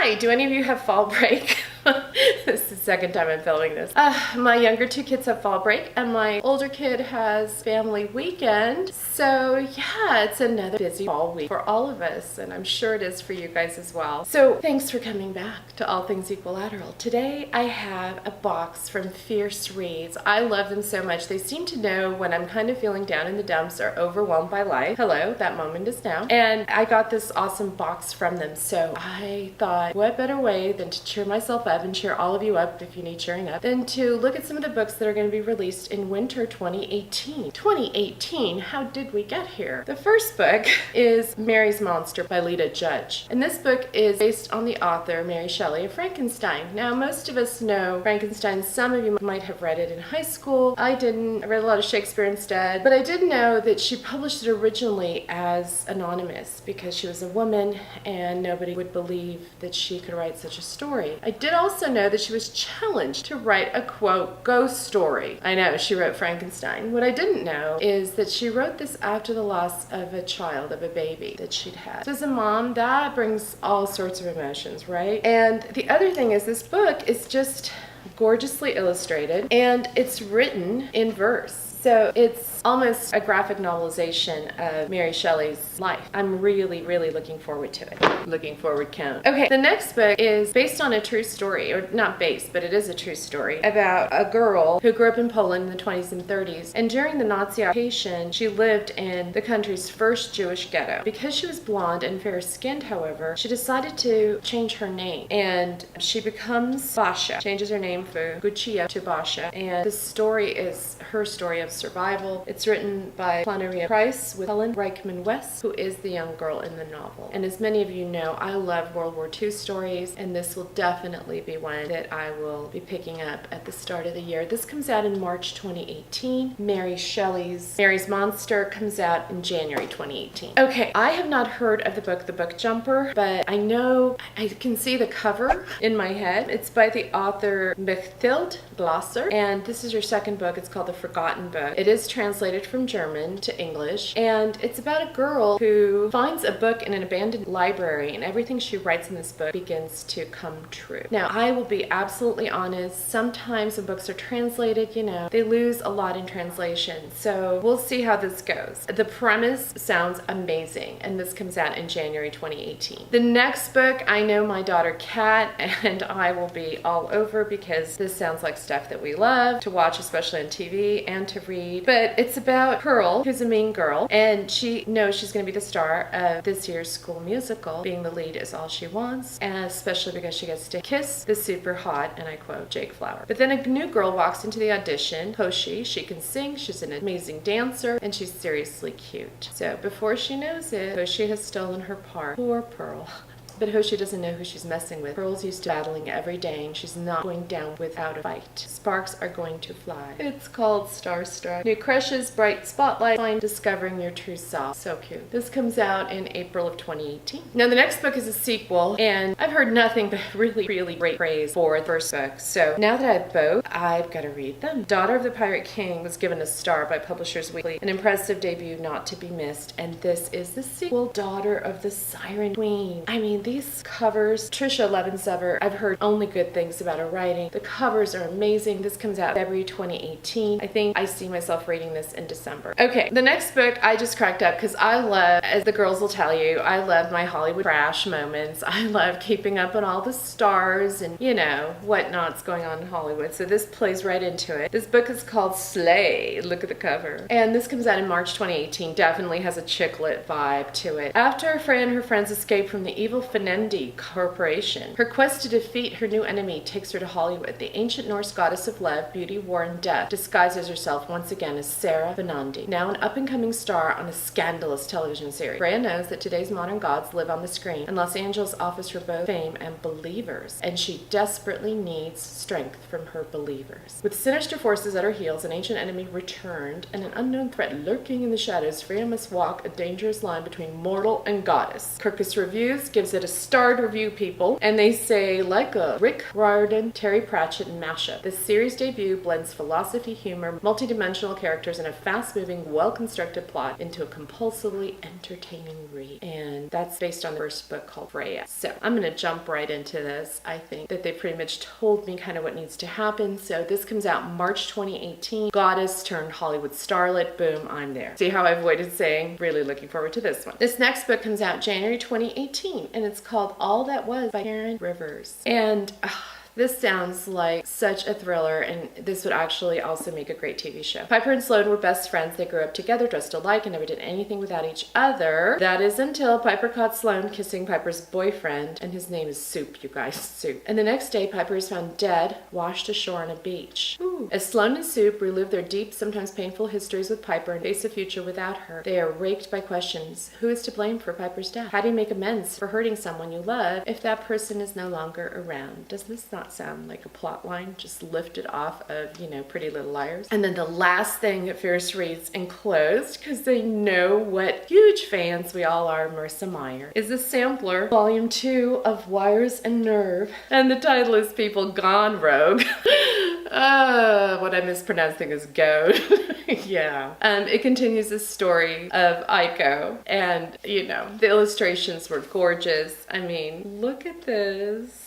Hi, do any of you have fall break? This is the second time I'm filming this. My younger two kids have fall break and my older kid has family weekend. So yeah, it's another busy fall week for all of us, and I'm sure it is for you guys as well. So thanks for coming back to All Things Equilateral. Today I have a box from Fierce Reads. I love them so much. They seem to know when I'm kind of feeling down in the dumps or overwhelmed by life. Hello, that moment is now. And I got this awesome box from them. So I thought, what better way than to cheer myself up and cheer all of you up if you need cheering up, than to look at some of the books that are going to be released in winter 2018. 2018, how did we get here? The first book is Mary's Monster by Lita Judge. And this book is based on the author Mary Shelley of Frankenstein. Now, most of us know Frankenstein. Some of you might have read it in high school. I didn't. I read a lot of Shakespeare instead. But I did know that she published it originally as anonymous because she was a woman and nobody would believe that she could write such a story. I did also know that she was challenged to write a, quote, ghost story. I know, she wrote Frankenstein. What I didn't know is that she wrote this after the loss of a child, of a baby that she'd had. So as a mom, that brings all sorts of emotions, right? And the other thing is this book is just gorgeously illustrated and it's written in verse. So it's almost a graphic novelization of Mary Shelley's life. I'm really, really looking forward to it. Looking forward count. Okay, the next book is based on a true story, or not based, but it is a true story, about a girl who grew up in Poland in the 20s and 30s. And during the Nazi occupation, she lived in the country's first Jewish ghetto. Because she was blonde and fair-skinned, however, she decided to change her name. And she becomes Basha, changes her name from Guccia to Basha. And the story is her story of survival. It's written by Flannery Price with Helen Reichman West, who is the young girl in the novel. And as many of you know, I love World War II stories, and this will definitely be one that I will be picking up at the start of the year. This comes out in March 2018. Mary Shelley's Mary's Monster comes out in January 2018. Okay, I have not heard of the book The Book Jumper, but I know, I can see the cover in my head. It's by the author Mechthild Glasser, and this is her second book. It's called The Forgotten Book. It is translated from German to English, and it's about a girl who finds a book in an abandoned library, and everything she writes in this book begins to come true. Now, I will be absolutely honest, sometimes when books are translated, you know, they lose a lot in translation, so we'll see how this goes. The premise sounds amazing, and this comes out in January 2018. The next book, I know my daughter Kat and I will be all over because this sounds like stuff that we love to watch, especially on TV and to read. But it's about Pearl, who's a mean girl, and she knows she's going to be the star of this year's school musical. Being the lead is all she wants, and especially because she gets to kiss the super hot, and I quote, Jake Flower. But then a new girl walks into the audition, Hoshi. She can sing, she's an amazing dancer, and she's seriously cute. So before she knows it, Hoshi has stolen her part. Poor Pearl. But Hoshi doesn't know who she's messing with. Pearl's used to battling every day, and she's not going down without a fight. Sparks are going to fly. It's called Starstruck. New crushes, bright spotlight, find discovering your true self. So cute. This comes out in April of 2018. Now, the next book is a sequel, and I've heard nothing but really, really great praise for the first book. So now that I have both, I've got to read them. Daughter of the Pirate King was given a star by Publishers Weekly, an impressive debut not to be missed, and this is the sequel, Daughter of the Siren Queen. I mean, these covers, Trisha Levensever, I've heard only good things about her writing. The covers are amazing. This comes out February 2018. I think I see myself reading this in December. Okay, the next book I just cracked up because I love, as the girls will tell you, I love my Hollywood crash moments. I love keeping up on all the stars and, you know, whatnot's going on in Hollywood. So this plays right into it. This book is called Slay. Look at the cover. And this comes out in March 2018. Definitely has a chick lit vibe to it. After Freya and her friends escape from the evil Fenendi Corporation, her quest to defeat her new enemy takes her to Hollywood. The ancient Norse goddess of love, beauty, war, and death disguises herself once again as Sarah Venandi, now an up-and-coming star on a scandalous television series. Freya knows that today's modern gods live on the screen, and Los Angeles offers her both fame and believers, and she desperately needs strength from her believers. With sinister forces at her heels, an ancient enemy returned, and an unknown threat lurking in the shadows, Freya must walk a dangerous line between mortal and goddess. Kirkus Reviews gives it a of starred review people, and they say, like a Rick Riordan, Terry Pratchett, and mashup, this series debut blends philosophy, humor, multi-dimensional characters, and a fast-moving, well-constructed plot into a compulsively entertaining read. And that's based on the first book called Freya. So I'm going to jump right into this. I think that they pretty much told me kind of what needs to happen. So this comes out March 2018. Goddess turned Hollywood starlet. Boom, I'm there. See how I avoided saying really looking forward to this one. This next book comes out January 2018, and it's called All That Was by Karen Rivers. And this sounds like such a thriller, and this would actually also make a great TV show. Piper and Sloane were best friends. They grew up together, dressed alike, and never did anything without each other. That is until Piper caught Sloane kissing Piper's boyfriend, and his name is Soup, you guys, Soup. And the next day, Piper is found dead, washed ashore on a beach. Ooh. As Sloane and Soup relive their deep, sometimes painful histories with Piper and face a future without her, they are raked by questions. Who is to blame for Piper's death? How do you make amends for hurting someone you love if that person is no longer around? Does this not sound like a plot line just lifted off of, Pretty Little Liars? And then the last thing that Fierce reads enclosed, because they know what huge fans we all are, Marissa Meyer, is a sampler, volume 2 of Wires and Nerve. And the title is People Gone Rogue. What I'm mispronouncing is goad. Yeah. It continues the story of Aiko, and, the illustrations were gorgeous. I mean, look at this.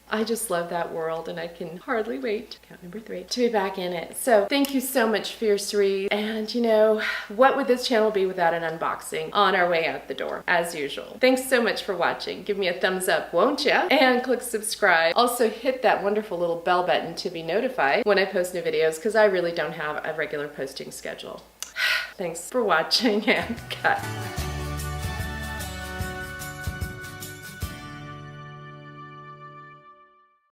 I just love that world, and I can hardly wait, count number 3, to be back in it. So thank you so much, Fierce Read. And what would this channel be without an unboxing on our way out the door, as usual. Thanks so much for watching. Give me a thumbs up, won't ya? And click subscribe. Also hit that wonderful little bell button to be notified when I post new videos, because I really don't have a regular posting schedule. Thanks for watching, and cut.